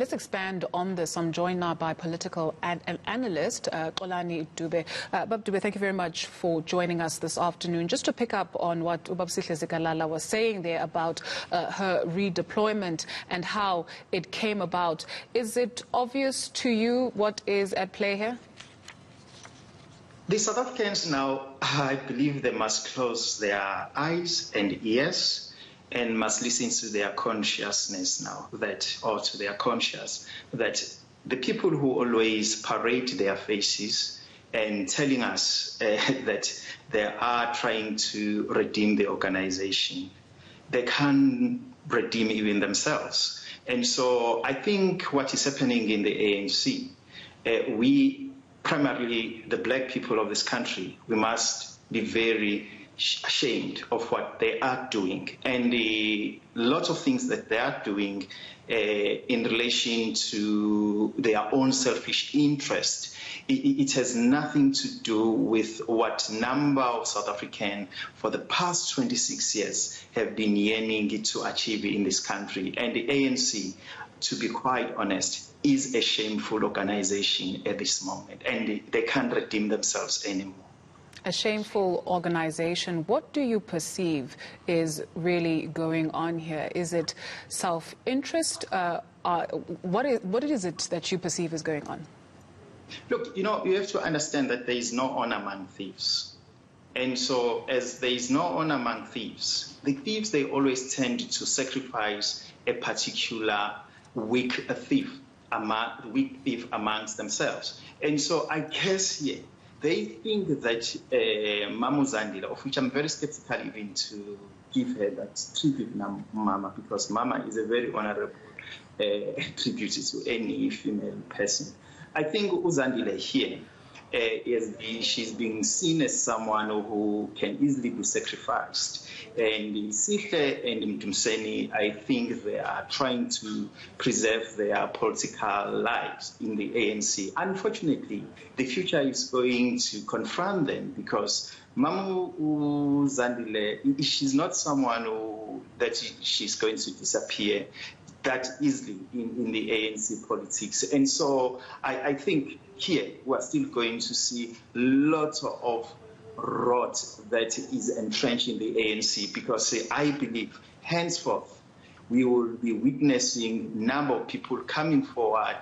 Let's expand on this. I'm joined now by political analyst Xolani Dube. Dube, thank you very much for joining us this afternoon. Just to pick up on what Ubabisihle Zikalala was saying there about her redeployment and how it came about, is it obvious to you what is at play here? The South Africans now, I believe they must close their eyes and ears and must listen to their consciousness now, or to their conscience, that the people who always parade their faces and telling us that they are trying to redeem the organization, they can't redeem even themselves. And so I think what is happening in the ANC, we, primarily the black people of this country, we must be very ashamed of what they are doing, and the lots of things that they are doing in relation to their own selfish interest. It has nothing to do with what number of South Africans for the past 26 years have been yearning to achieve in this country. And the ANC, to be quite honest, is a shameful organization at this moment, and they can't redeem themselves anymore. A shameful organization. What do you perceive is really going on here? Is it self-interest? What is it that you perceive is going on? Look, you have to understand that there is no honor among thieves. And so as there is no honor among thieves, the thieves, they always tend to sacrifice a particular weak thief amongst themselves. And so I guess here, they think that Zandile, of which I'm very skeptical even to give her that tribute now, Mama, because Mama is a very honorable tribute to any female person. I think Zandile here, she's being seen as someone who can easily be sacrificed. And Sihle and Mtumseni, I think they are trying to preserve their political lives in the ANC. Unfortunately, the future is going to confront them, because Mamu Zandile, she's not someone that she's going to disappear that easily in the ANC politics. And so I think here we're still going to see lots of rot that is entrenched in the ANC, because I believe henceforth we will be witnessing a number of people coming forward,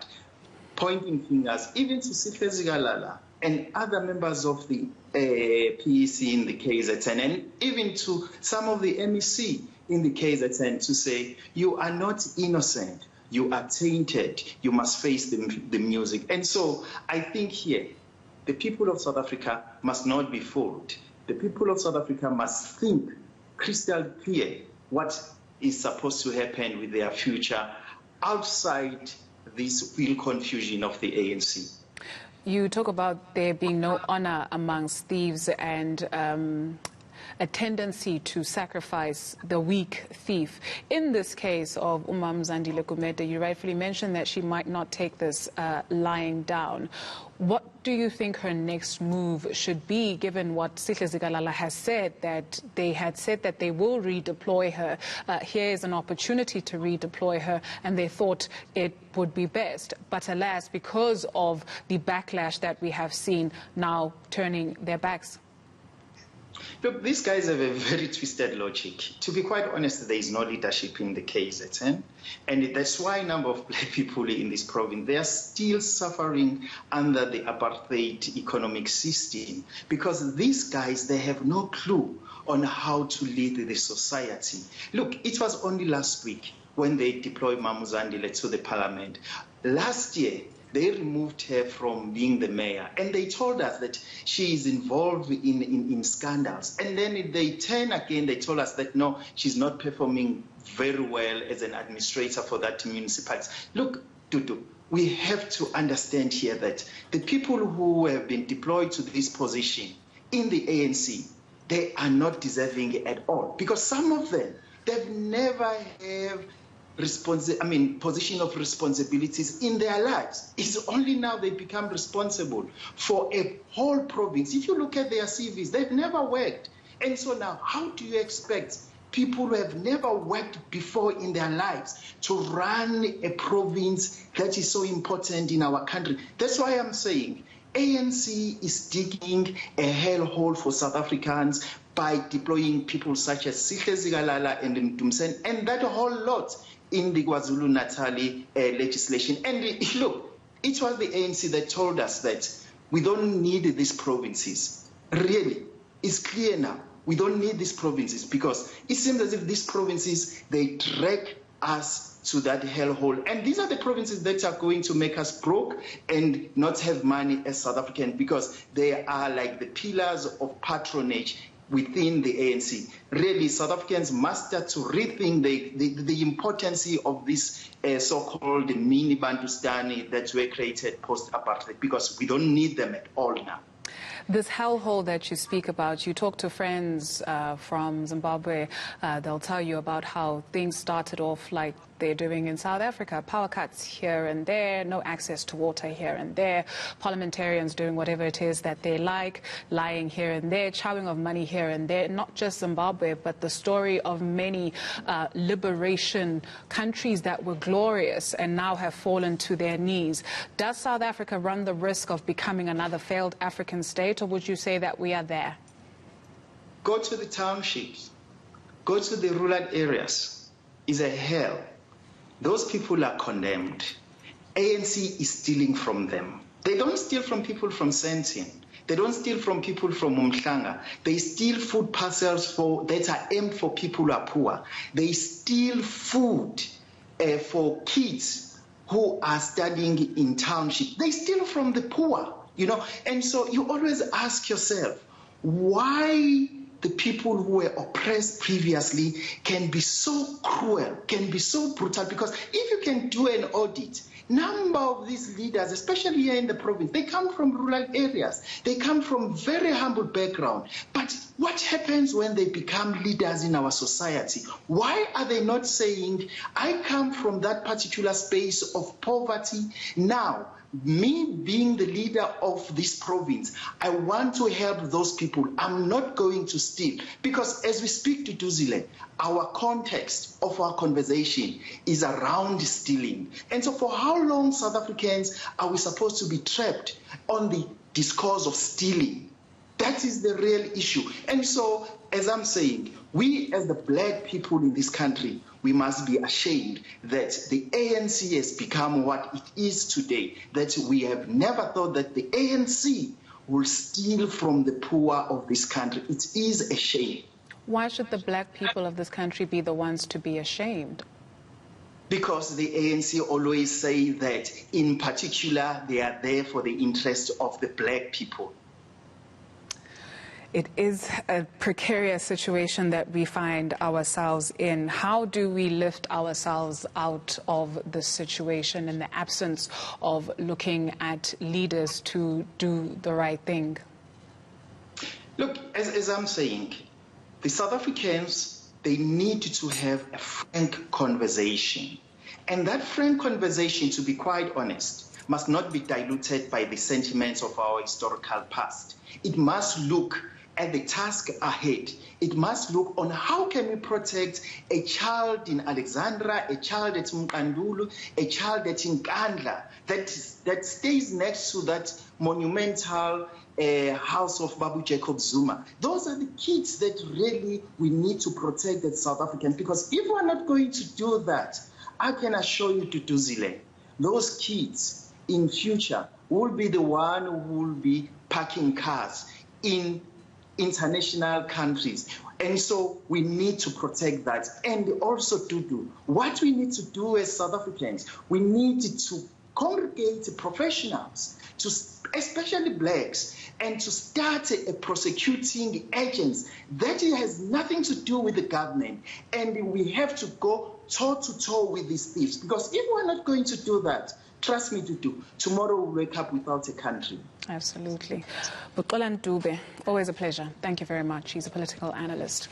pointing fingers, even to Sihle Zikalala and other members of the PEC in the KZN, and even to some of the MEC in the KZN, to say, you are not innocent, you are tainted, you must face the music. And so I think here, the people of South Africa must not be fooled. The people of South Africa must think crystal clear what is supposed to happen with their future outside this real confusion of the ANC. You talk about there being no honor amongst thieves and a tendency to sacrifice the weak thief. In this case of Zandile Gumede, you rightfully mentioned that she might not take this lying down. What do you think her next move should be, given what Sihle Zikalala has said, that they had said that they will redeploy her? Here is an opportunity to redeploy her, and they thought it would be best. But alas, because of the backlash that we have seen, now turning their backs. Look, these guys have a very twisted logic. To be quite honest, there is no leadership in the KZN, and that's why a number of black people in this province, they are still suffering under the apartheid economic system, because these guys, they have no clue on how to lead the society. Look, it was only last week when they deployed Mamu Zandile to the parliament. Last year, they removed her from being the mayor, and they told us that she is involved in scandals. And then they turn again, they told us that no, she's not performing very well as an administrator for that municipality. Look, Dudu, we have to understand here that the people who have been deployed to this position in the ANC, they are not deserving at all, because some of them, they've never have position of responsibilities in their lives. It's only now they become responsible for a whole province. If you look at their CVs, they've never worked. And so now, how do you expect people who have never worked before in their lives to run a province that is so important in our country. That's why I'm saying ANC is digging a hellhole for South Africans by deploying people such as Sihle Zikalala and Mtumsen and that whole lot in the KwaZulu-Natal legislation. And look, it was the ANC that told us that we don't need these provinces. Really, it's clear now. We don't need these provinces because it seems as if these provinces, they drag us to that hellhole. And these are the provinces that are going to make us broke and not have money as South Africans because they are like the pillars of patronage within the ANC. Really, South Africans must start to rethink the importance of this so-called mini Bantustani that were created post-apartheid because we don't need them at all now. This hellhole that you speak about, you talk to friends from Zimbabwe, they'll tell you about how things started off like they're doing in South Africa. Power cuts here and there, no access to water here and there, parliamentarians doing whatever it is that they like, lying here and there, chowing of money here and there. Not just Zimbabwe, but the story of many liberation countries that were glorious and now have fallen to their knees. Does South Africa run the risk of becoming another failed African state, or would you say that we are there? Go to the townships, go to the rural areas. It's a hell. Those people are condemned. ANC is stealing from them. They don't steal from people from Sentin. They don't steal from people from Umhlanga. They steal food parcels that are aimed for people who are poor. They steal food for kids who are studying in township. They steal from the poor, you know. And so you always ask yourself, why the people who were oppressed previously can be so cruel, can be so brutal, because if you can do an audit, number of these leaders, especially here in the province, they come from rural areas. They come from very humble background. But what happens when they become leaders in our society? Why are they not saying, I come from that particular space of poverty now? Me being the leader of this province, I want to help those people. I'm not going to steal. Because as we speak to Duzile, our context of our conversation is around stealing. And so for how long, South Africans, are we supposed to be trapped on the discourse of stealing? That is the real issue. And so, as I'm saying, we as the black people in this country, we must be ashamed that the ANC has become what it is today, that we have never thought that the ANC will steal from the poor of this country. It is a shame. Why should the black people of this country be the ones to be ashamed? Because the ANC always say that, in particular, they are there for the interest of the black people. It is a precarious situation that we find ourselves in. How do we lift ourselves out of this situation in the absence of looking at leaders to do the right thing? Look, as I'm saying, the South Africans, they need to have a frank conversation. And that frank conversation, to be quite honest, must not be diluted by the sentiments of our historical past. It must look at the task ahead. It must look on how can we protect a child in Alexandra, a child at Mkandulu, a child at Nkandla, that stays next to that monumental house of Babu Jacob Zuma. Those are the kids that really we need to protect as South Africans, because if we're not going to do that, I can assure you, Duduzile, those kids in future will be the one who will be parking cars in international countries. And so we need to protect that. And also to do what we need to do as South Africans, we need to congregate professionals, especially blacks, and to start prosecuting agents. That has nothing to do with the government. And we have to go toe-to-toe with these thieves. Because if we're not going to do that, trust me, tomorrow we'll wake up without a country. Absolutely. But Xolani Dube, always a pleasure. Thank you very much. He's a political analyst.